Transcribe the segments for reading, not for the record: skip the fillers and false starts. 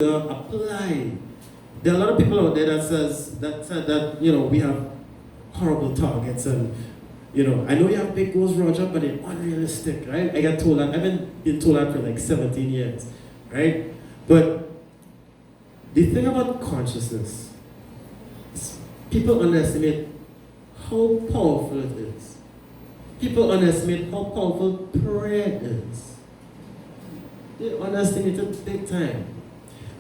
apply. There are a lot of people out there that said that we have horrible targets and I know you have big goals, Roger, but they're unrealistic, right? I got told that. I've been told that for like 17 years, right? But the thing about consciousness is people underestimate how powerful it is. People underestimate how powerful prayer is. They underestimate it big time.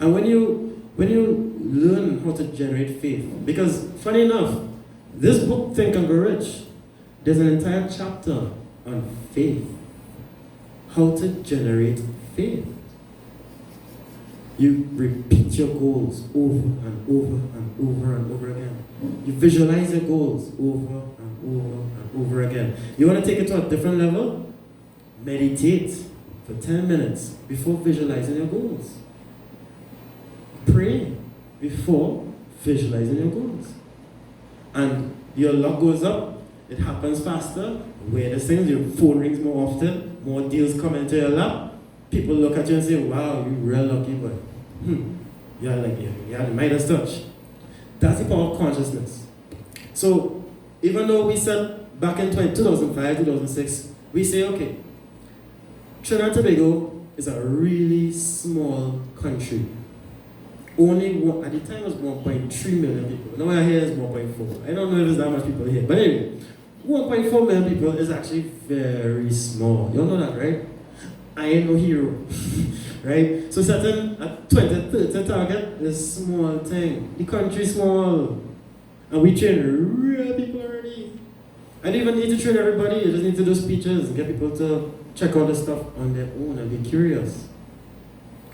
And when you learn how to generate faith, because funny enough, this book, Think and Grow Rich, there's an entire chapter on faith. How to generate faith. You repeat your goals over and over and over and over again. You visualize your goals over and over and over again. You want to take it to a different level? Meditate for 10 minutes before visualizing your goals. Pray before visualizing your goals. And your luck goes up, it happens faster, weirdest things, your phone rings more often, more deals come into your lap, people look at you and say, wow, you're real lucky, but you're the Midas touch. That's the power of consciousness. So, even though we said back in 2005, 2006, we say, okay, Trinidad and Tobago is a really small country. Only at the time it was 1.3 million people. Now I hear it's 1.4. I don't know if there's that much people here. But anyway, 1.4 million people is actually very small. You all know that, right? I ain't no hero. Right? So setting a 2030 target is a small thing. The country is small. And we train real people already. I don't even need to train everybody. You just need to do speeches and get people to check out the stuff on their own and be curious.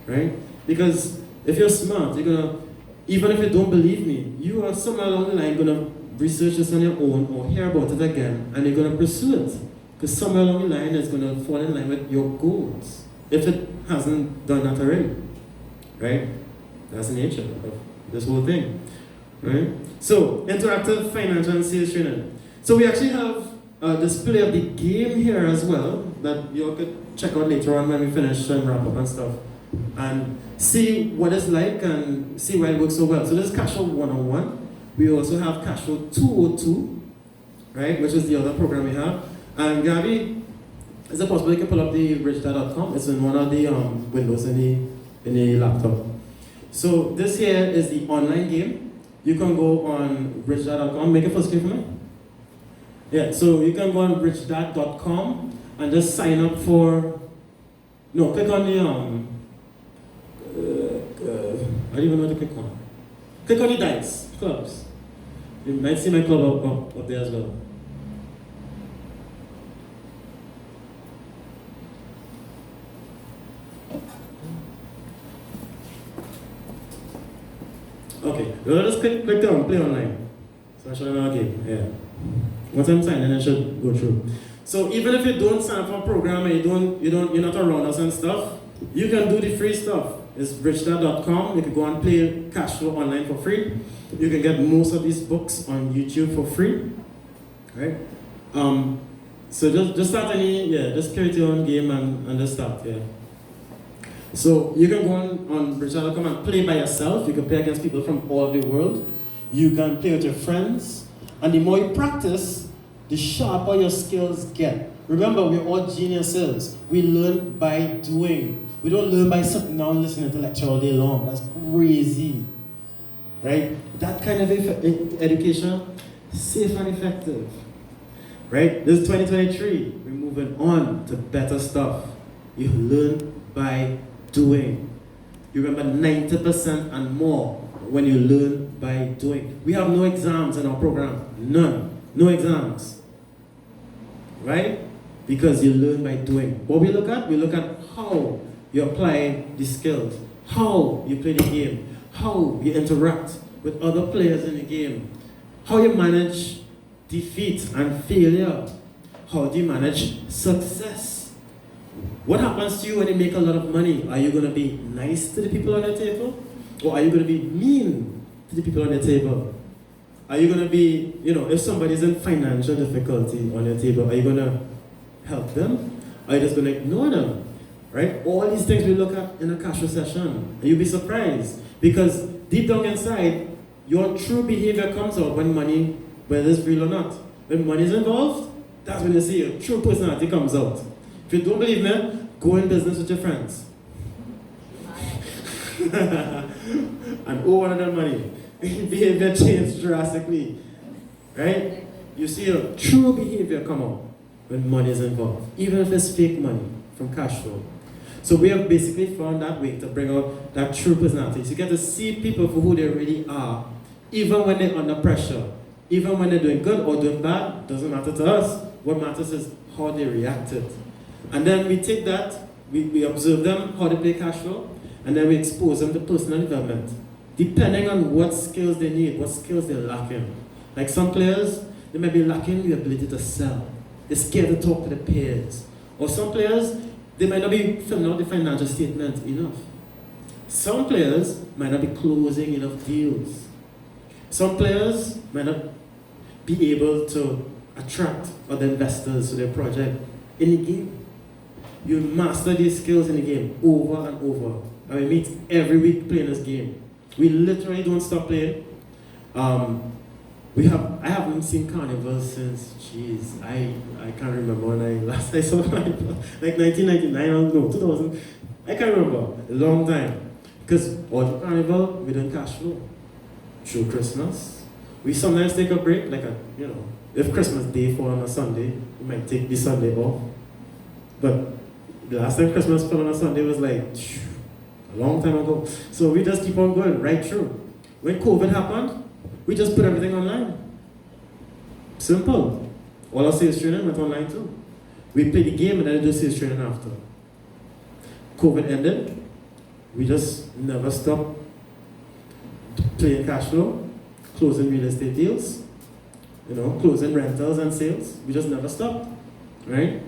Right? Because if you're smart, you're gonna, even if you don't believe me, you are somewhere along the line gonna research this on your own or hear about it again and you're gonna pursue it. Because somewhere along the line it's gonna fall in line with your goals. If it hasn't done that already. Right? That's the nature of this whole thing. Right? So, interactive financial and sales training. So we actually have a display of the game here as well that you all could check out later on when we finish and wrap up and stuff. And see what it's like and see why it works so well. So this is Cashflow 101. We also have Cashflow 202, right, which is the other program we have. And Gabby, is it possible you can pull up the richdad.com? It's in one of the windows in the laptop. So this here is the online game. You can go on richdad.com. Make it full screen for me. Yeah, so you can go on richdad.com and just sign up for. No, click on the I don't even know what to click on. Click on the dice, clubs. You might see my club up there as well. Okay, well, just click down, play online. So I show you okay, yeah. Once I'm signed, then I should go through. So even if you don't sign up for a program and you're not around us and stuff, you can do the free stuff. It's richdad.com. You can go and play Cashflow online for free. You can get most of these books on YouTube for free. Right? So just start just create your own game and just start, yeah. So you can go on richdad.com and play by yourself. You can play against people from all over the world. You can play with your friends. And the more you practice, the sharper your skills get. Remember, we're all geniuses. We learn by doing. We don't learn by sitting down listening to lecture all day long. That's crazy. Right? That kind of education, safe and effective. Right? This is 2023. We're moving on to better stuff. You learn by doing. You remember 90% and more when you learn by doing. We have no exams in our program. None. No exams. Right? Because you learn by doing. What we look at how you apply the skills, how you play the game, how you interact with other players in the game, how you manage defeat and failure, how do you manage success. What happens to you when you make a lot of money? Are you going to be nice to the people on your table? Or are you going to be mean to the people on your table? Are you going to be, if somebody's in financial difficulty on your table, are you going to help them? Are you just going to ignore them? right? All these things we look at in a Cashflow session. And you'll be surprised. Because deep down inside, your true behavior comes out when money, whether it's real or not. When money is involved, that's when you see your true personality comes out. If you don't believe me, go in business with your friends. And owe one of them money. Behavior changes drastically. Right? You see your true behavior come out when money is involved. Even if it's fake money from Cashflow. So we have basically found that way to bring out that true personality. So you get to see people for who they really are, even when they're under pressure. Even when they're doing good or doing bad, doesn't matter to us. What matters is how they reacted. And then we take that, we observe them, how they play Cashflow, and then we expose them to personal development. Depending on what skills they need, what skills they're lacking. Like some players, they may be lacking the ability to sell. They're scared to talk to the peers. Or some players, they might not be filling out the financial statement enough. Some players might not be closing enough deals. Some players might not be able to attract other investors to their project in the game. You master these skills in the game over and over. And we meet every week playing this game. We literally don't stop playing. I haven't seen Carnival since, jeez, I can't remember when I saw Carnival. Like 1999, I don't know, 2000. I can't remember. A long time. Because all the Carnival, we don't Cashflow. Through Christmas. We sometimes take a break, like if Christmas Day fall on a Sunday, we might take the Sunday off. But the last time Christmas fell on a Sunday was like a long time ago. So we just keep on going right through. When COVID happened, we just put everything online. Simple. All our sales training went online too. We played the game and then do sales training after. COVID ended. We just never stopped playing Cashflow, closing real estate deals, closing rentals and sales. We just never stopped, right?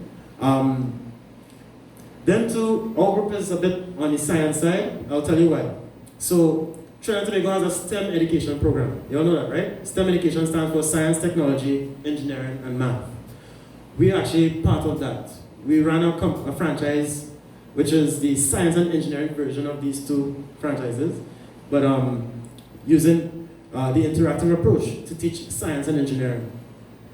Then too, our group is a bit on the science side. I'll tell you why. So, Trinidad and Tobago has a STEM education program. You all know that, right? STEM education stands for science, technology, engineering, and math. We're actually part of that. We ran a franchise, which is the science and engineering version of these two franchises, but using the interactive approach to teach science and engineering.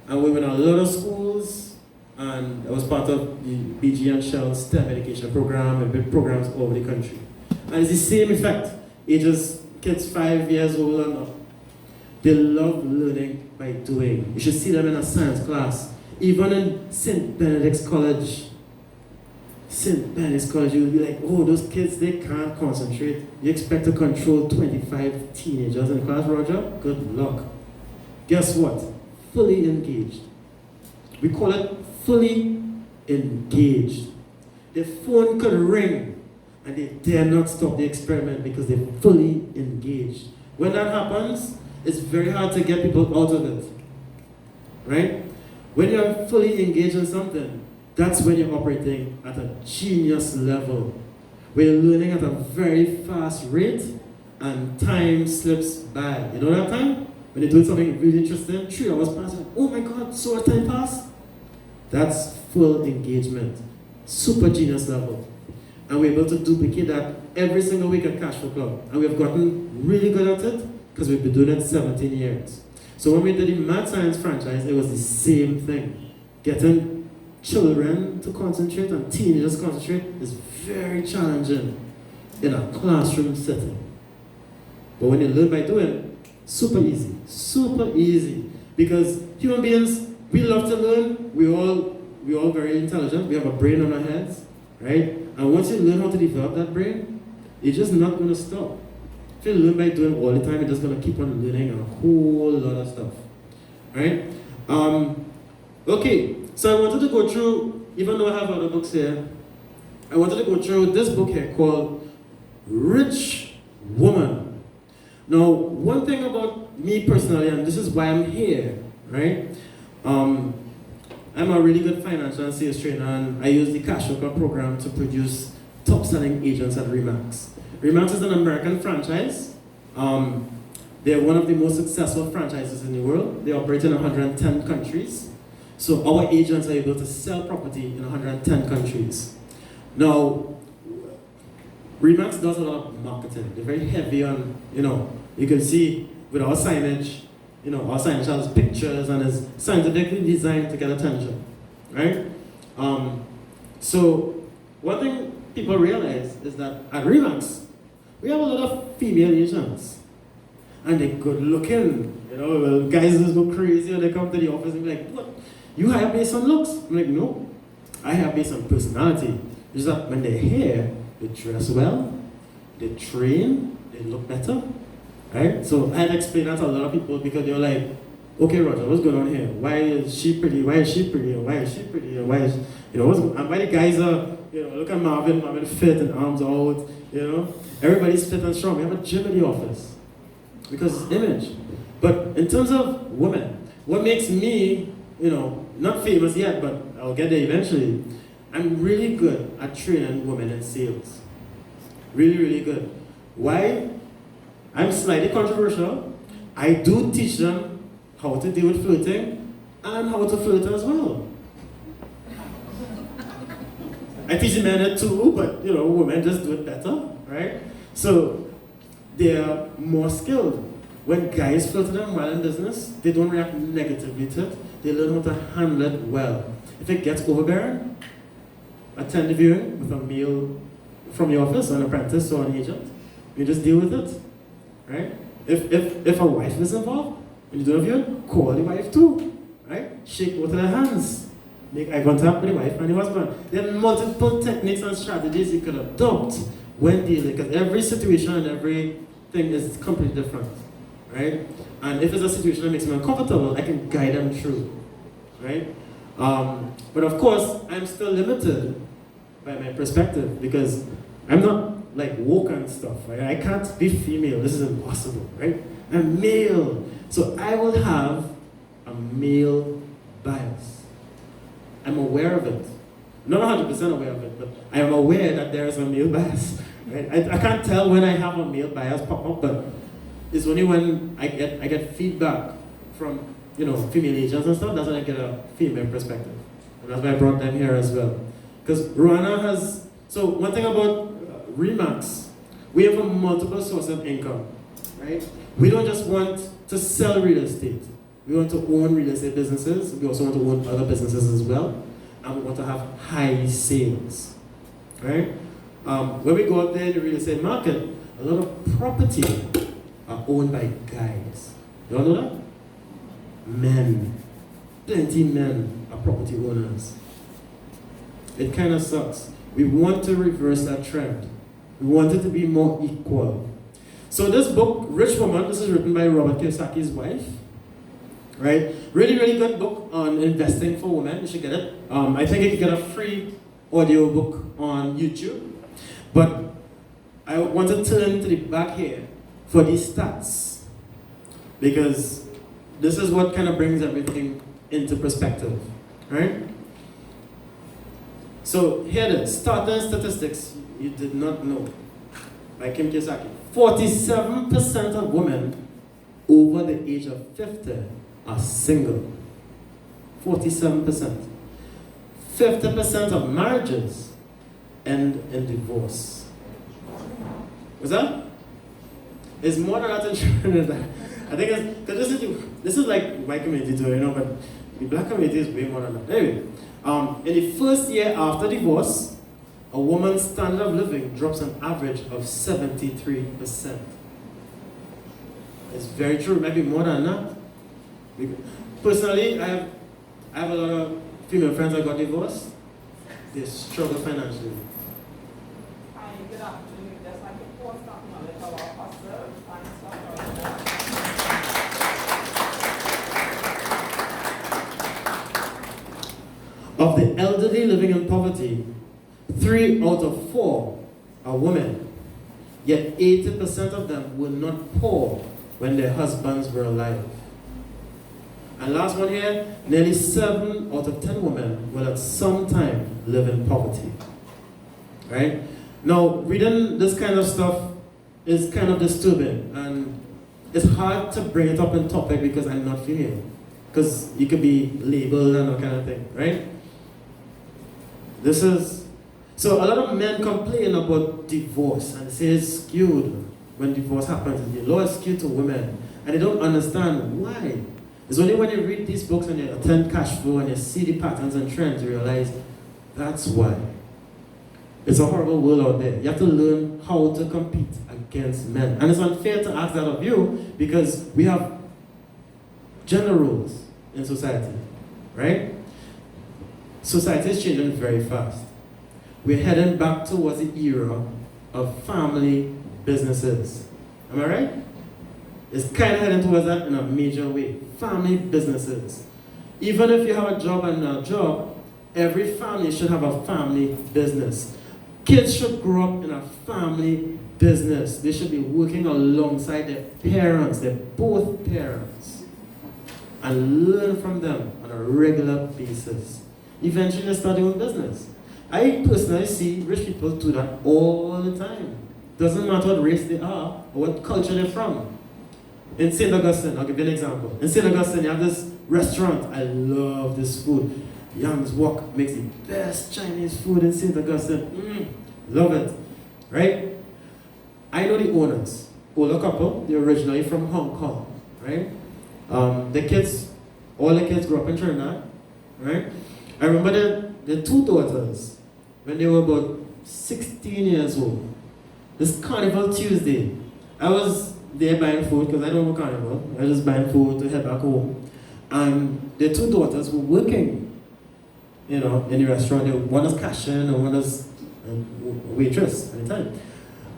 And we went to a lot of schools, and I was part of the BG and Shell STEM education program and big programs all over the country. And it's the same effect. Kids 5 years old and up. They love learning by doing. You should see them in a science class. Even in St. Benedict's College. St. Benedict's College, you'll be like, oh, those kids, they can't concentrate. You expect to control 25 teenagers in class, Roger? Good luck. Guess what? Fully engaged. We call it fully engaged. The phone could ring and they dare not stop the experiment because they're fully engaged. When that happens, it's very hard to get people out of it. Right? When you're fully engaged in something, that's when you're operating at a genius level. Where you're learning at a very fast rate and time slips by. You know that time? When you're doing something really interesting, 3 hours pass, oh my God, so much time passed. That's full engagement. Super genius level. And we're able to duplicate that every single week at Cashflow Club. And we've gotten really good at it because we've been doing it 17 years. So when we did the Math Science franchise, it was the same thing. Getting children to concentrate and teenagers to concentrate is very challenging in a classroom setting. But when you learn by doing, super easy. Super easy. Because human beings, we love to learn. We're all very intelligent. We have a brain on our heads, right? And once you learn how to develop that brain, you're just not going to stop. If you learn by doing all the time, you're just going to keep on learning a whole lot of stuff, right? Okay, so I wanted to go through, even though I have other books here, I wanted to go through this book here called Rich Woman. Now, one thing about me personally, and this is why I'm here, right? I'm a really good financial and sales trainer, and I use the Cashflow program to produce top-selling agents at Remax. Remax is an American franchise. They're one of the most successful franchises in the world. They operate in 110 countries. So our agents are able to sell property in 110 countries. Now, Remax does a lot of marketing. They're very heavy on, you can see with our signage, our signage has pictures and is scientifically designed to get attention, right? So one thing people realize is that at Remax, we have a lot of female agents. And they're good looking, well, guys just go crazy when they come to the office and be like, what? You hire based on looks? I'm like, no. I hire based on personality. It's that when they're here, they dress well, they train, they look better, right? So I'd explain that to a lot of people because they're like, okay, Roger, what's going on here? Why is she pretty? Why is she pretty? Why is she pretty? And why is, and why the guys are, look at Marvin fit and arms out, everybody's fit and strong. We have a gym in the office because it's image. But in terms of women, what makes me, not famous yet, but I'll get there eventually, I'm really good at training women in sales. Really, really good. Why? I'm slightly controversial. I do teach them how to deal with flirting and how to flirt as well. I teach the men it too, but women just do it better, right? So they're more skilled. When guys flirt to them while in business, they don't react negatively to it. They learn how to handle it well. If it gets overbearing, attend the viewing with a male from the office, or an apprentice or an agent. You just deal with it, right? If a wife is involved, when you do a viewing, call the wife too, right? Shake both of their hands. Make eye contact with the wife and the husband. There are multiple techniques and strategies you could adopt when dealing, because every situation and everything is completely different, right? And if it's a situation that makes me uncomfortable, I can guide them through, right? But of course, I'm still limited by my perspective because I'm not like woke and stuff, right? I can't be female, this is impossible, right? I'm male, so I will have a male bias. I'm aware of it. Not 100% aware of it, but I am aware that there is a male bias, right? I can't tell when I have a male bias pop up, but it's only when I get feedback from female agents and stuff, that's when I get a female perspective. And that's why I brought them here as well. Because Rwanda has, so one thing about Remax, we have a multiple source of income, right? We don't just want to sell real estate. We want to own real estate businesses. We also want to own other businesses as well. And we want to have high sales, right? When we go out there in the real estate market, a lot of property are owned by guys. You all know that? Men. Plenty men are property owners. It kind of sucks. We want to reverse that trend. We want it to be more equal. So this book, Rich Woman, this is written by Robert Kiyosaki's wife. Right? Really, really good book on investing for women. You should get it. I think you can get a free audio book on YouTube. But I want to turn to the back here for these stats. Because this is what kind of brings everything into perspective. Right? So here it is. Starting statistics you did not know by Kim Kiyosaki. 47% of women over the age of 50 are single. 47%. 50% of marriages end in divorce. What's that? It's more than that in Trinidad. I think it's, because this is like white community too, but the black community is way more than that. Anyway, in the first year after divorce, a woman's standard of living drops an average of 73%. It's very true, maybe more than that. Personally, I have a lot of female friends that got divorced. They struggle financially. Hi, good afternoon. There's like a post of knowledge about pastor and stuff. Of the elderly living in poverty, 3 out of 4 are women. Yet 80% of them were not poor when their husbands were alive. And last one here, nearly 7 out of 10 women will at some time live in poverty. Right? Now, reading this kind of stuff is kind of disturbing, and it's hard to bring it up in topic because I'm not female. Because you could be labeled and that kind of thing, right? This is, So a lot of men complain about divorce and say it's skewed when divorce happens. The law is skewed to women, and they don't understand why. It's only when you read these books and you attend Cashflow and you see the patterns and trends, you realize that's why. It's a horrible world out there. You have to learn how to compete against men. And it's unfair to ask that of you because we have gender roles in society, right? Society is changing very fast. We're heading back towards the era of family businesses. Am I right? It's kind of heading towards that in a major way. Family businesses. Even if you have a job and a job, every family should have a family business. Kids should grow up in a family business. They should be working alongside their parents, they're both parents, and learn from them on a regular basis. Eventually, they start their own business. I personally see rich people do that all the time. Doesn't matter what race they are or what culture they're from. In St. Augustine, I'll give you an example. In St. Augustine, you have this restaurant. I love this food. Young's Walk makes the best Chinese food in St. Augustine. Love it. Right? I know the owners. Older couple, they're originally from Hong Kong. Right? All the kids grew up in Trinidad. Right? I remember the two daughters, when they were about 16 years old. This Carnival Tuesday, I was there buying food because I don't know Carnival. I was just buying food to head back home. And the two daughters were working, in the restaurant. One was cashier and one was a waitress at the time.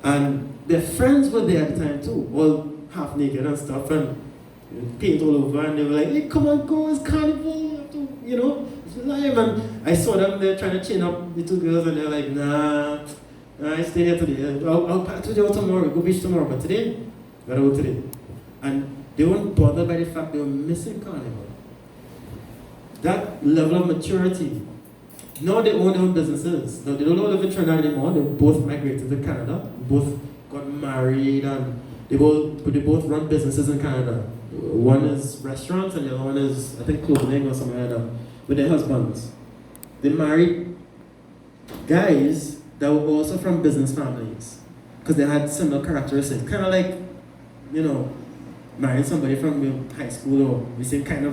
And their friends were there at the time too, all half naked and stuff, and paint all over. And they were like, "Hey, come on, go, it's Carnival, it's live." And I saw them there trying to chain up the two girls, and they're like, "Nah, I stay here today. I'll pack today or tomorrow. Go beach tomorrow, but today, gotta work today." And they weren't bothered by the fact they were missing Carnival. That level of maturity. Now they own their own businesses. Now they don't live in Trinidad anymore. They both migrated to Canada. Both got married, and they both run businesses in Canada. One is restaurants and the other one is, I think, clothing or something like that, with their husbands. They married guys that were also from business families because they had similar characteristics. Kind of like, marrying somebody from high school or the same kind of high